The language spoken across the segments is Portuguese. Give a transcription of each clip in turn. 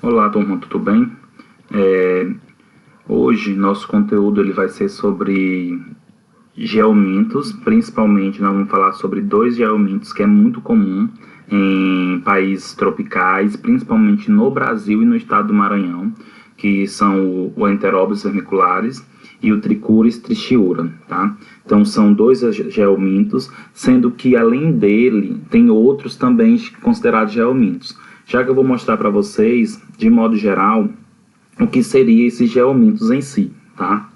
Olá, turma, tudo bem? Hoje nosso conteúdo ele vai ser sobre geomintos, principalmente nós vamos falar sobre dois geomintos que é muito comum em países tropicais, principalmente no Brasil e no estado do Maranhão, que são o Enteróbios vermiculares e o Trichuris trichiura, tá? Então são dois geomintos, sendo que além dele tem outros também considerados geomintos. Já que eu vou mostrar para vocês, de modo geral, o que seriam esses geomintos em si, tá?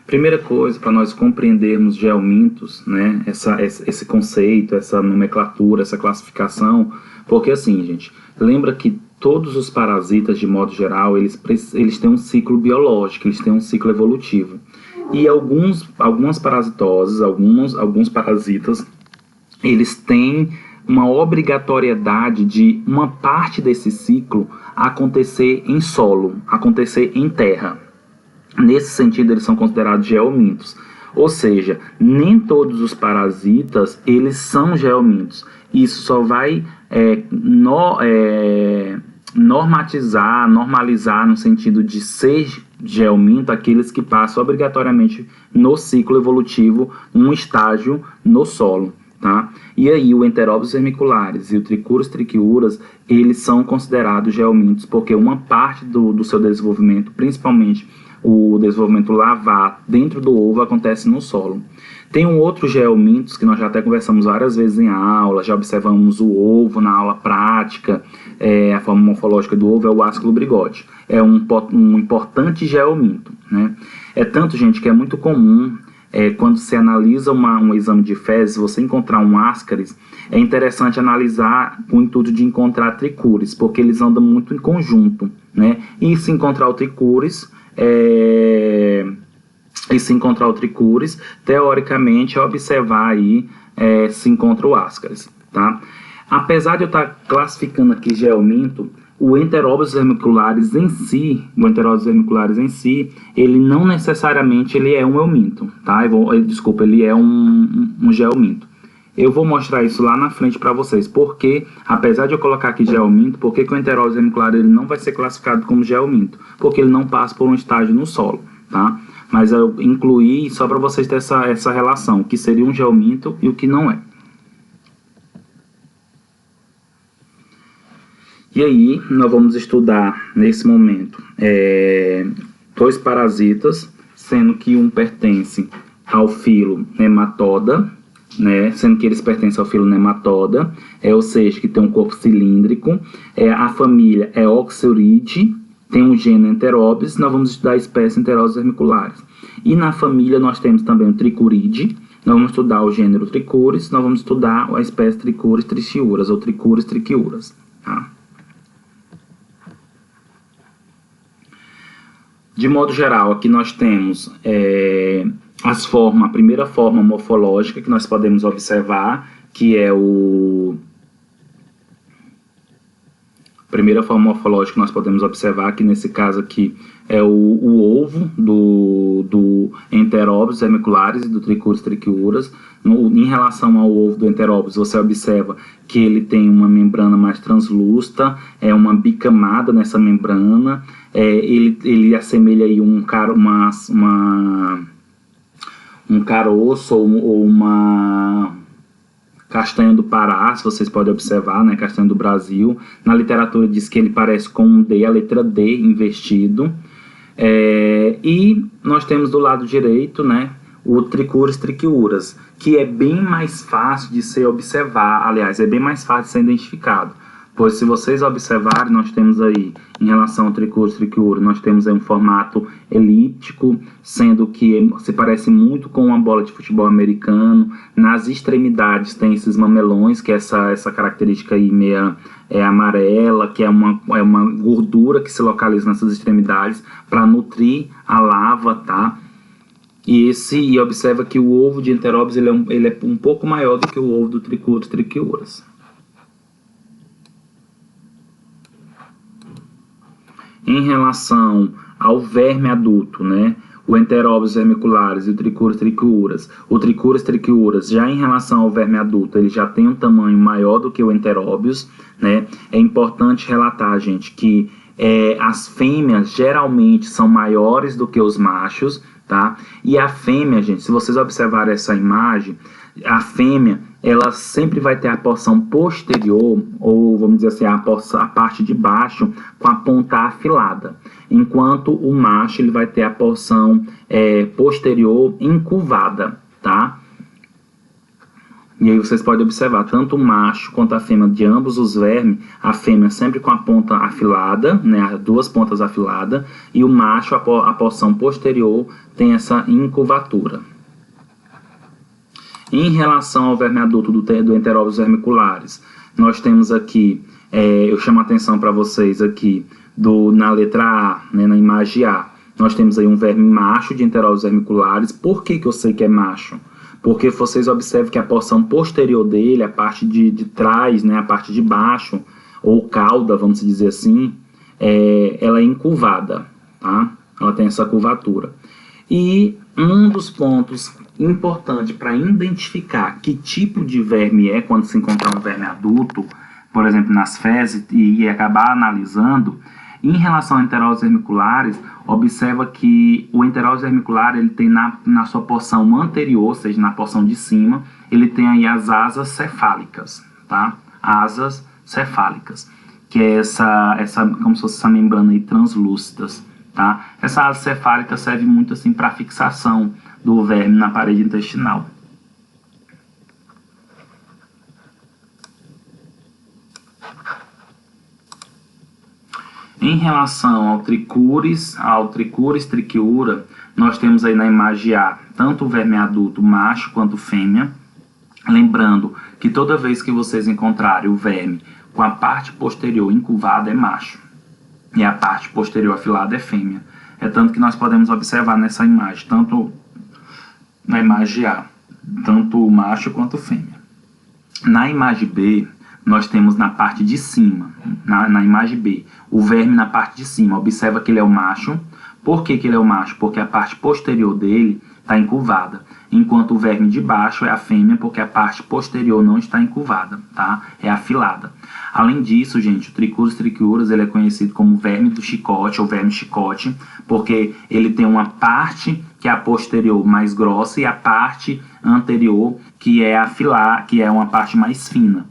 Primeira coisa, para nós compreendermos geomintos, né, esse conceito, essa nomenclatura, essa classificação, porque assim, gente, lembra que todos os parasitas, de modo geral, eles têm um ciclo biológico, eles têm um ciclo evolutivo. E algumas parasitoses, alguns parasitas, eles têm uma obrigatoriedade de uma parte desse ciclo acontecer em solo, acontecer em terra. Nesse sentido, eles são considerados geomintos. Ou seja, nem todos os parasitas eles são geomintos. Isso só vai normalizar no sentido de ser geominto aqueles que passam obrigatoriamente no ciclo evolutivo um estágio no solo. Tá? E aí o Enteróbios vermiculares e o Trichuris trichiuras, eles são considerados geomintos porque uma parte do seu desenvolvimento, principalmente o desenvolvimento lavar dentro do ovo, acontece no solo. Tem um outro geomintos que nós já até conversamos várias vezes em aula, já observamos o ovo na aula prática, a forma morfológica do ovo é o asculo brigode. É um importante geominto, né? É tanto, gente, que é muito comum quando se analisa um exame de fezes, você encontrar um ascaris, é interessante analisar com o intuito de encontrar trichuris, porque eles andam muito em conjunto, né? E se encontrar o trichuris, teoricamente é observar aí se encontra o ascaris, tá? Apesar de eu estar classificando aqui geominto, o Enteróbios vermiculares em si, ele não necessariamente ele é um euminto, tá? Ele é um geominto. Eu vou mostrar isso lá na frente para vocês, porque, apesar de eu colocar aqui geominto, por que o Enteróbios vermicular ele não vai ser classificado como geominto? Porque ele não passa por um estágio no solo, tá? Mas eu incluí só para vocês terem essa relação, o que seria um geominto e o que não é. E aí, nós vamos estudar, nesse momento, dois parasitas, sendo que um pertence ao filo Nematoda, né, sendo que eles pertencem ao filo Nematoda, ou seja, que tem um corpo cilíndrico. A família é Oxyuridae, tem um gênero Enteróbios, nós vamos estudar a espécie Enteróbios vermiculares. E na família nós temos também o Trichuridae, nós vamos estudar o gênero Trichuris, nós vamos estudar a espécie Trichuris trichiuras, ou Trichuris trichiuras, tá? De modo geral, aqui nós temos a primeira forma morfológica que nós podemos observar, que é a primeira forma morfológica que nós podemos observar, que nesse caso aqui é o ovo do Enteróbios vermiculares e do Trichuris trichiuras. Em relação ao ovo do Enteróbios, você observa que ele tem uma membrana mais translúcida, uma bicamada nessa membrana, ele assemelha aí um caroço ou uma castanha do Pará, se vocês podem observar, né, castanha do Brasil. Na literatura diz que ele parece com um D, a letra D investido. E nós temos do lado direito, né, o Trichuris trichiuras, que é bem mais fácil de ser observado, aliás, é bem mais fácil de ser identificado. Pois se vocês observarem, nós temos aí, em relação ao Trichuris trichiura, nós temos aí um formato elíptico, sendo que se parece muito com uma bola de futebol americano. Nas extremidades tem esses mamelões, que é essa característica aí meia amarela, que é uma gordura que se localiza nessas extremidades para nutrir a larva, tá? E observa que o ovo de Enteróbios ele é um pouco maior do que o ovo do Trichuris trichiuras. Em relação ao verme adulto, né? o Enteróbios vermiculares e o Trichuras trichiuras. O Trichuras trichiuras, já em relação ao verme adulto, ele já tem um tamanho maior do que o Enteróbios, né? É importante relatar, gente, que as fêmeas geralmente são maiores do que os machos, tá? E a fêmea, gente, se vocês observarem essa imagem, a fêmea, ela sempre vai ter a porção posterior, ou vamos dizer assim, a parte de baixo com a ponta afilada, enquanto o macho ele vai ter a porção posterior encurvada, tá? E aí vocês podem observar, tanto o macho quanto a fêmea de ambos os vermes, a fêmea sempre com a ponta afilada, né, as duas pontas afiladas, e o macho, a porção posterior, tem essa incurvatura. Em relação ao verme adulto do Enteróbios vermiculares, nós temos aqui, eu chamo a atenção para vocês aqui, na letra A, né, na imagem A, nós temos aí um verme macho de Enteróbios vermiculares. Por que eu sei que é macho? Porque vocês observam que a porção posterior dele, a parte de trás, né, a parte de baixo, ou cauda, vamos dizer assim, ela é encurvada, tá? Ela tem essa curvatura. E um dos pontos importantes para identificar que tipo de verme é quando se encontrar um verme adulto, por exemplo, nas fezes, e acabar analisando, em relação a Enteróbios vermiculares, observa que o Enteróbios vermicular ele tem na sua porção anterior, ou seja, na porção de cima, ele tem aí as asas cefálicas, tá? Asas cefálicas, que é como se fosse essa membrana aí translúcidas, tá? Essa asa cefálica serve muito assim para fixação do verme na parede intestinal. Em relação ao Trichuris trichiura, nós temos aí na imagem A tanto o verme adulto macho quanto fêmea. Lembrando que toda vez que vocês encontrarem o verme com a parte posterior encurvada é macho e a parte posterior afilada é fêmea. É tanto que nós podemos observar nessa imagem, tanto na imagem A, tanto o macho quanto a fêmea. Na imagem B, nós temos na parte de cima, na imagem B, o verme na parte de cima. Observa que ele é o macho. Por que ele é o macho? Porque a parte posterior dele está encurvada, enquanto o verme de baixo é a fêmea, porque a parte posterior não está encurvada, tá? É afilada. Além disso, gente, o Trichuris trichiuras ele é conhecido como verme do chicote ou verme chicote, porque ele tem uma parte que é a posterior mais grossa e a parte anterior que é que é uma parte mais fina.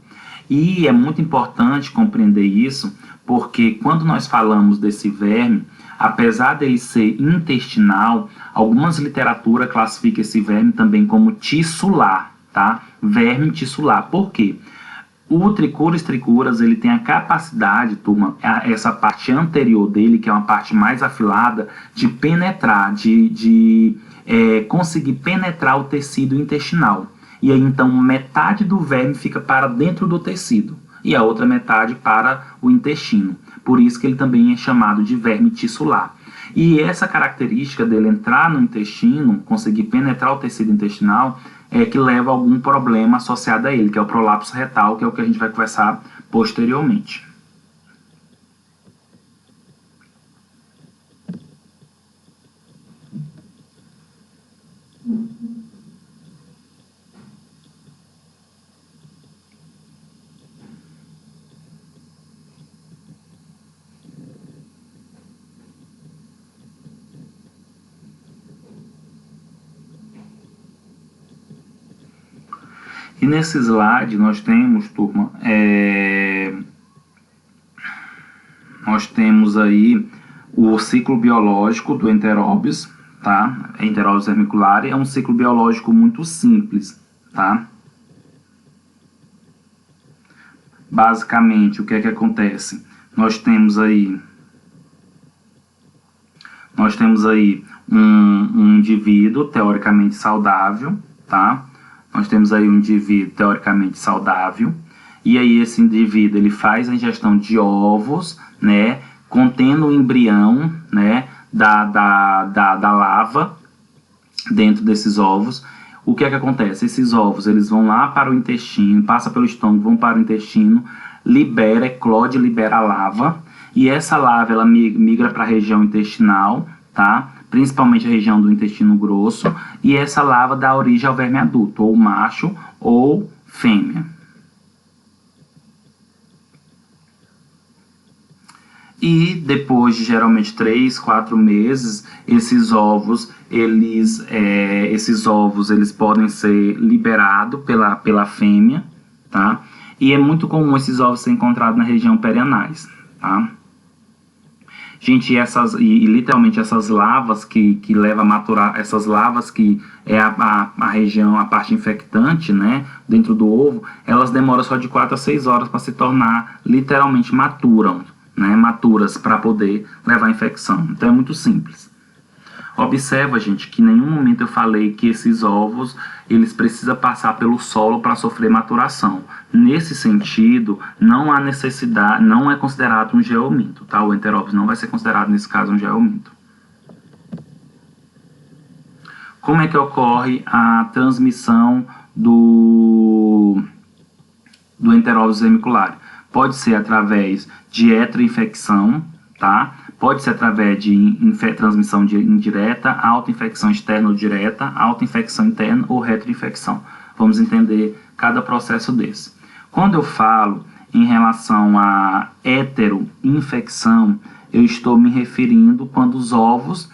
E é muito importante compreender isso, porque quando nós falamos desse verme, apesar dele ser intestinal, algumas literaturas classificam esse verme também como tissular, tá? Verme tissular. Por quê? O Trichuris trichiuras, ele tem a capacidade, turma, essa parte anterior dele, que é uma parte mais afilada, de penetrar, de conseguir penetrar o tecido intestinal. E aí, então, metade do verme fica para dentro do tecido e a outra metade para o intestino. Por isso que ele também é chamado de verme tissular. E essa característica dele entrar no intestino, conseguir penetrar o tecido intestinal, é que leva a algum problema associado a ele, que é o prolapso retal, que é o que a gente vai conversar posteriormente. E nesse slide nós temos, turma, nós temos aí o ciclo biológico do Enteróbios, tá? Enteróbios vermiculares é um ciclo biológico muito simples, tá? Basicamente, o que é que acontece? Nós temos aí um indivíduo teoricamente saudável, tá? Nós temos aí um indivíduo teoricamente saudável, e aí esse indivíduo ele faz a ingestão de ovos, né, contendo o embrião, né, da larva dentro desses ovos. O que é que acontece? Esses ovos eles vão lá para o intestino, passam pelo estômago, vão para o intestino, eclode, libera a larva, e essa larva ela migra para a região intestinal, tá? principalmente a região do intestino grosso, e essa larva dá origem ao verme adulto, ou macho ou fêmea. E depois de geralmente 3, 4 meses, esses ovos eles podem ser liberados pela fêmea, tá? E é muito comum esses ovos serem encontrados na região perianais, tá? Gente, literalmente essas larvas que levam a maturar, essas larvas que é a região, a parte infectante, né, dentro do ovo, elas demoram só de 4 a 6 horas para se tornar literalmente maturas para poder levar a infecção. Então é muito simples. Observa, gente, que em nenhum momento eu falei que esses ovos eles precisam passar pelo solo para sofrer maturação. Nesse sentido, não há necessidade, não é considerado um geominto, tá? O enteróbio não vai ser considerado nesse caso um geominto. Como é que ocorre a transmissão do enteróbio vermicular? Pode ser através de heteroinfecção, tá? Pode ser através de transmissão indireta, autoinfecção externa ou direta, autoinfecção interna ou retroinfecção. Vamos entender cada processo desse. Quando eu falo em relação a heteroinfecção, eu estou me referindo quando os ovos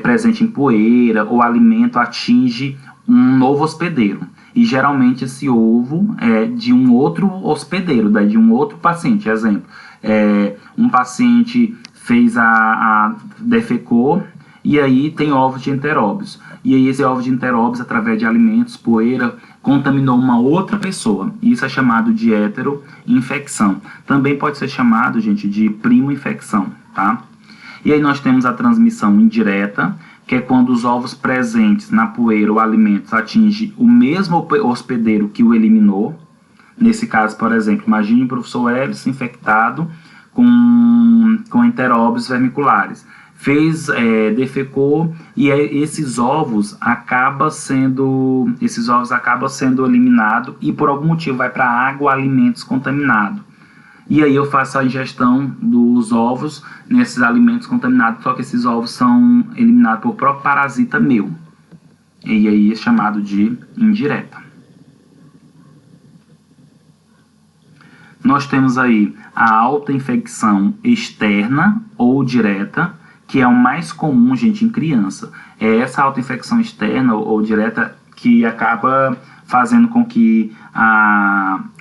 presentes em poeira ou alimento atinge um novo hospedeiro. E geralmente esse ovo é de um outro hospedeiro, de um outro paciente. Exemplo, um paciente defecou e aí tem ovos de enteróbios. E aí esse ovo de enteróbios, através de alimentos, poeira, contaminou uma outra pessoa. Isso é chamado de heteroinfecção. Também pode ser chamado, gente, de primo-infecção, tá? E aí nós temos a transmissão indireta, que é quando os ovos presentes na poeira ou alimentos atingem o mesmo hospedeiro que o eliminou. Nesse caso, por exemplo, imagine o professor Hélio infectado com enteróbios vermiculares. Defecou e esses ovos acabam sendo eliminados e por algum motivo vai para água, alimentos contaminados. E aí eu faço a ingestão dos ovos nesses alimentos contaminados, só que esses ovos são eliminados por próprio parasita meu. E aí é chamado de indireta. Nós temos aí a autoinfecção externa ou direta, que é o mais comum, gente, em criança. É essa autoinfecção externa ou direta que acaba fazendo com que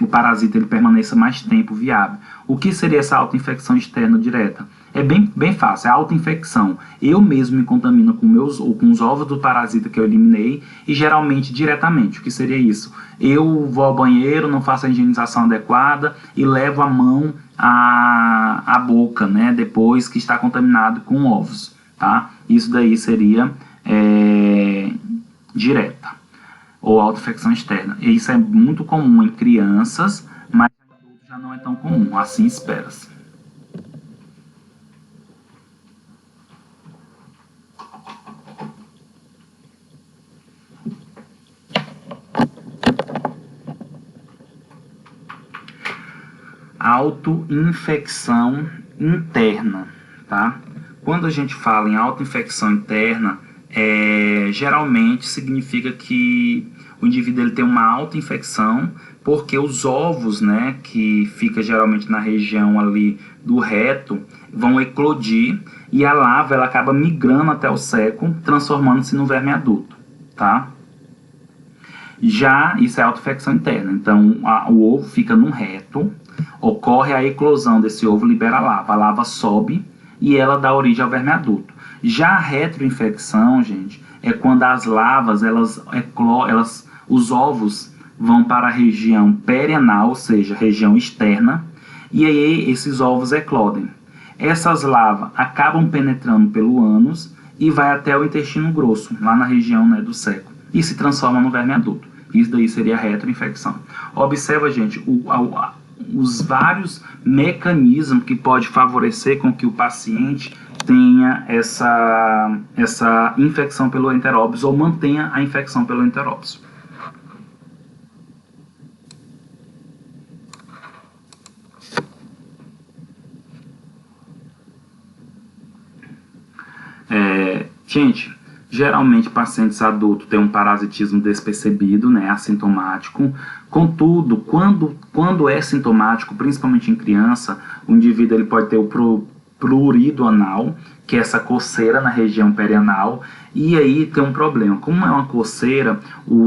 o parasita ele permaneça mais tempo viável. O que seria essa autoinfecção externa direta? É bem fácil, é a autoinfecção. Eu mesmo me contamino com os ovos do parasita que eu eliminei e geralmente diretamente. O que seria isso? Eu vou ao banheiro, não faço a higienização adequada e levo a mão à boca, né, depois que está contaminado com ovos, tá? Isso daí seria direta ou autoinfecção externa. E isso é muito comum em crianças, mas em adultos já não é tão comum, assim espera-se. Autoinfecção interna, tá? Quando a gente fala em autoinfecção interna, geralmente significa que o indivíduo ele tem uma autoinfecção porque os ovos, né, que fica geralmente na região ali do reto, vão eclodir e a larva ela acaba migrando até o seco, transformando-se no verme adulto, tá? Já isso é autoinfecção interna, então o ovo fica num reto, ocorre a eclosão desse ovo, libera a larva sobe e ela dá origem ao verme adulto. Já a retroinfecção, gente, é quando as larvas, os ovos vão para a região perianal, ou seja, região externa, e aí esses ovos eclodem. Essas larvas acabam penetrando pelo ânus e vai até o intestino grosso, lá na região, né, do seco, e se transforma no verme adulto. Isso daí seria a retroinfecção. Observa, gente, os vários mecanismos que pode favorecer com que o paciente tenha essa infecção pelo enteróbios ou mantenha a infecção pelo enteróbios. Gente, geralmente pacientes adultos têm um parasitismo despercebido, né, assintomático. Contudo, quando é sintomático, principalmente em criança, o indivíduo ele pode ter o prurido anal, que é essa coceira na região perianal, e aí tem um problema. Como é uma coceira,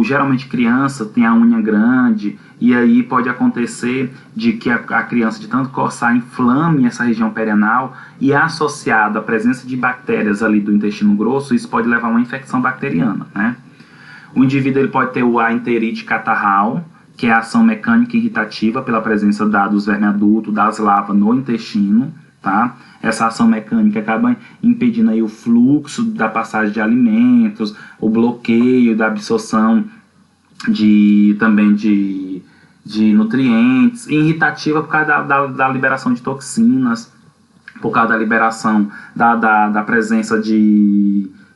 geralmente criança tem a unha grande, e aí pode acontecer de que a criança, de tanto coçar, inflame essa região perianal, e associado à presença de bactérias ali do intestino grosso, isso pode levar a uma infecção bacteriana, né? O indivíduo ele pode ter a enterite catarral, que é a ação mecânica irritativa pela presença dos vermes adultos, das larvas no intestino, tá? Essa ação mecânica acaba impedindo aí o fluxo da passagem de alimentos, o bloqueio da absorção também de nutrientes, e irritativa por causa da liberação de toxinas, por causa da liberação da presença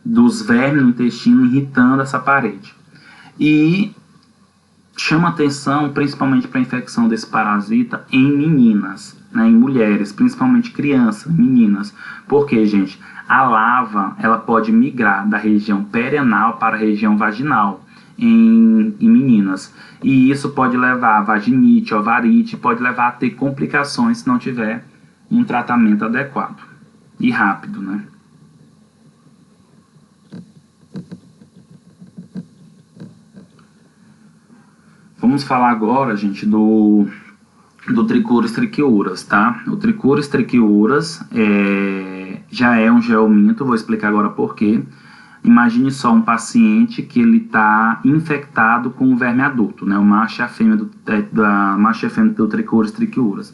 dos vermes no intestino, irritando essa parede. E chama atenção principalmente para a infecção desse parasita em meninas, né, em mulheres, principalmente crianças, meninas. Porque, gente, a larva ela pode migrar da região perianal para a região vaginal em meninas. E isso pode levar a vaginite, ovarite, pode levar a ter complicações se não tiver um tratamento adequado e rápido, né? Vamos falar agora, gente, do Trichuris trichiuras, tá? O Trichuris trichiuras já é um geominto, vou explicar agora por quê. Imagine só um paciente que ele está infectado com o verme adulto, né? O macho e a fêmea do Trichuris trichiuras.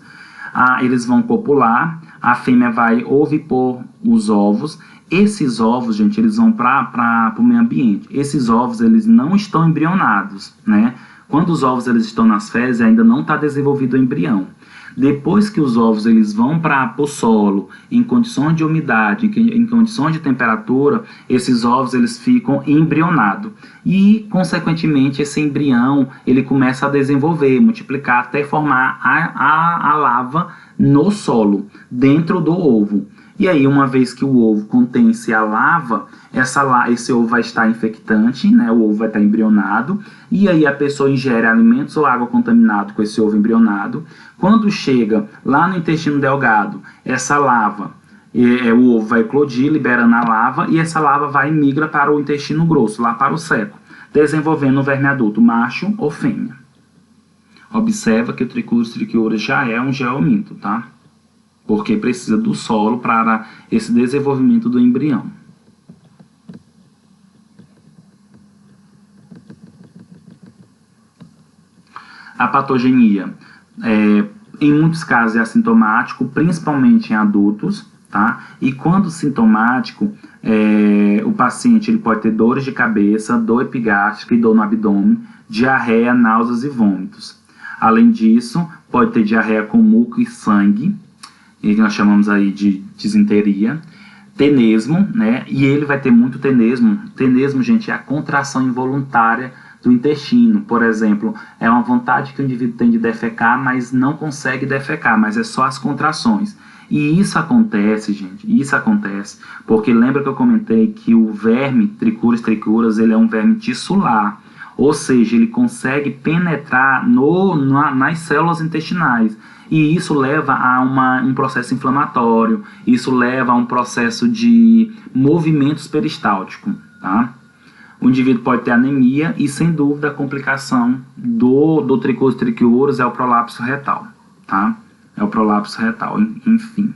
Eles vão copular, a fêmea vai ovipor os ovos. Esses ovos, gente, eles vão para o meio ambiente. Esses ovos, eles não estão embrionados, né? Quando os ovos eles estão nas fezes, ainda não está desenvolvido o embrião. Depois que os ovos eles vão para o solo, em condições de umidade, em condições de temperatura, esses ovos eles ficam embrionados. E, consequentemente, esse embrião ele começa a desenvolver, multiplicar, até formar a larva no solo, dentro do ovo. E aí, uma vez que o ovo contém-se a larva, esse ovo vai estar infectante, né? O ovo vai estar embrionado, e aí a pessoa ingere alimentos ou água contaminada com esse ovo embrionado. Quando chega lá no intestino delgado, essa larva, o ovo vai eclodir, liberando a larva, e essa larva vai e migra para o intestino grosso, lá para o seco, desenvolvendo um verme adulto, macho ou fêmea. Observa que o Trichuris trichiuras já é um geominto, tá? Porque precisa do solo para esse desenvolvimento do embrião. A patogenia, em muitos casos é assintomático, principalmente em adultos, tá? E quando sintomático, o paciente ele pode ter dores de cabeça, dor epigástrica e dor no abdômen, diarreia, náuseas e vômitos. Além disso, pode ter diarreia com muco e sangue, que nós chamamos aí de disenteria, tenesmo, né? E ele vai ter muito tenesmo. Tenesmo, gente, é a contração involuntária do intestino. Por exemplo, é uma vontade que o indivíduo tem de defecar, mas não consegue defecar, mas é só as contrações. E isso acontece, gente, porque lembra que eu comentei que o verme Trichuris trichiuras, ele é um verme tissular, ou seja, ele consegue penetrar nas células intestinais. E isso leva a um processo inflamatório, isso leva a um processo de movimentos peristálticos, tá? O indivíduo pode ter anemia e, sem dúvida, a complicação do Trichuris trichiuras é o prolapso retal, tá? É o prolapso retal, enfim.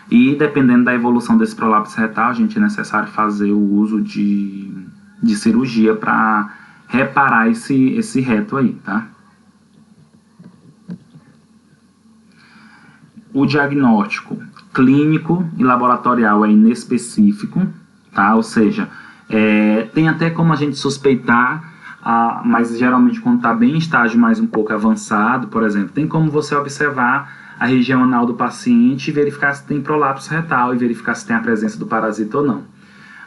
E, dependendo da evolução desse prolapso retal, gente, é necessário fazer o uso de cirurgia para reparar esse reto aí, tá? O diagnóstico clínico e laboratorial é inespecífico, tá? Ou seja, tem até como a gente suspeitar, mas geralmente quando está bem em estágio mais um pouco avançado, por exemplo, tem como você observar a região anal do paciente e verificar se tem prolapso retal e verificar se tem a presença do parasita ou não.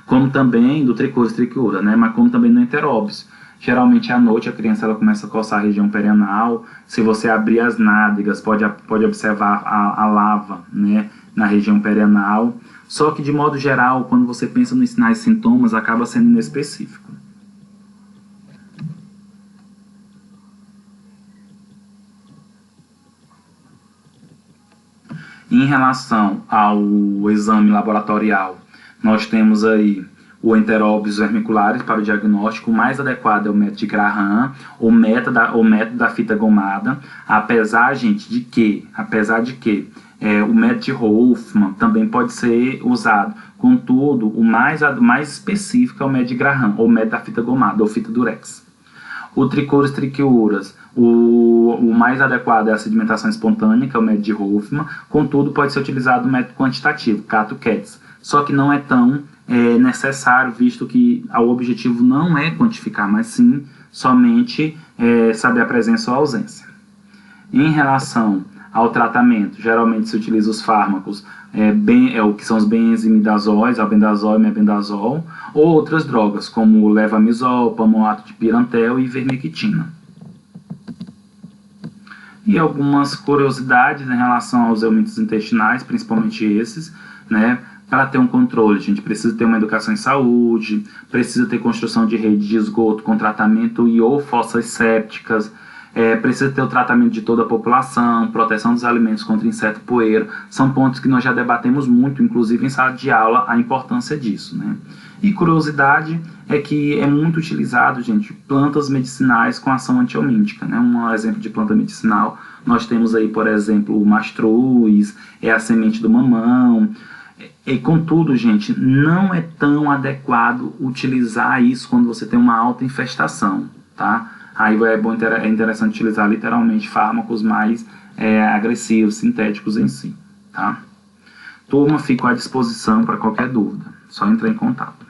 Como também do Trichuris trichiuras, né? Mas como também no enteróbios. Geralmente à noite a criança ela começa a coçar a região perianal. Se você abrir as nádegas, pode observar a lava, né, na região perianal. Só que, de modo geral, quando você pensa nos sinais e sintomas, acaba sendo inespecífico. Em relação ao exame laboratorial, nós temos aí o enteróbios vermiculares para o diagnóstico. O mais adequado é o método de Graham, o método da fita gomada, apesar, gente, de que o método de Hoffman também pode ser usado. Contudo, o mais específico é o método de Graham, ou método da fita gomada, ou fita durex. O tricuras triquiuras, o mais adequado é a sedimentação espontânea, que é o método de Hoffman. Contudo, pode ser utilizado o método quantitativo, Cato-Katz. Só que não é tão necessário, visto que o objetivo não é quantificar, mas sim somente saber a presença ou a ausência. Em relação ao tratamento, geralmente se utiliza os fármacos, o que são os benzimidazóis, albendazol e mebendazol, ou outras drogas, como o levamisol, palmoato de pirantel e ivermectina. E algumas curiosidades em relação aos helmintos intestinais, principalmente esses, né? Para ter um controle, a gente precisa ter uma educação em saúde, precisa ter construção de rede de esgoto com tratamento e ou fossas sépticas, precisa ter o tratamento de toda a população, proteção dos alimentos contra inseto e poeira. São pontos que nós já debatemos muito, inclusive em sala de aula, a importância disso, né? E curiosidade é que é muito utilizado, gente, plantas medicinais com ação antihelmíntica, né? Um exemplo de planta medicinal, nós temos aí, por exemplo, o mastruz, a semente do mamão. E contudo, gente, não é tão adequado utilizar isso quando você tem uma alta infestação, tá? Aí é interessante utilizar literalmente fármacos mais agressivos, sintéticos em si, tá? Turma, fico à disposição para qualquer dúvida, só entrar em contato.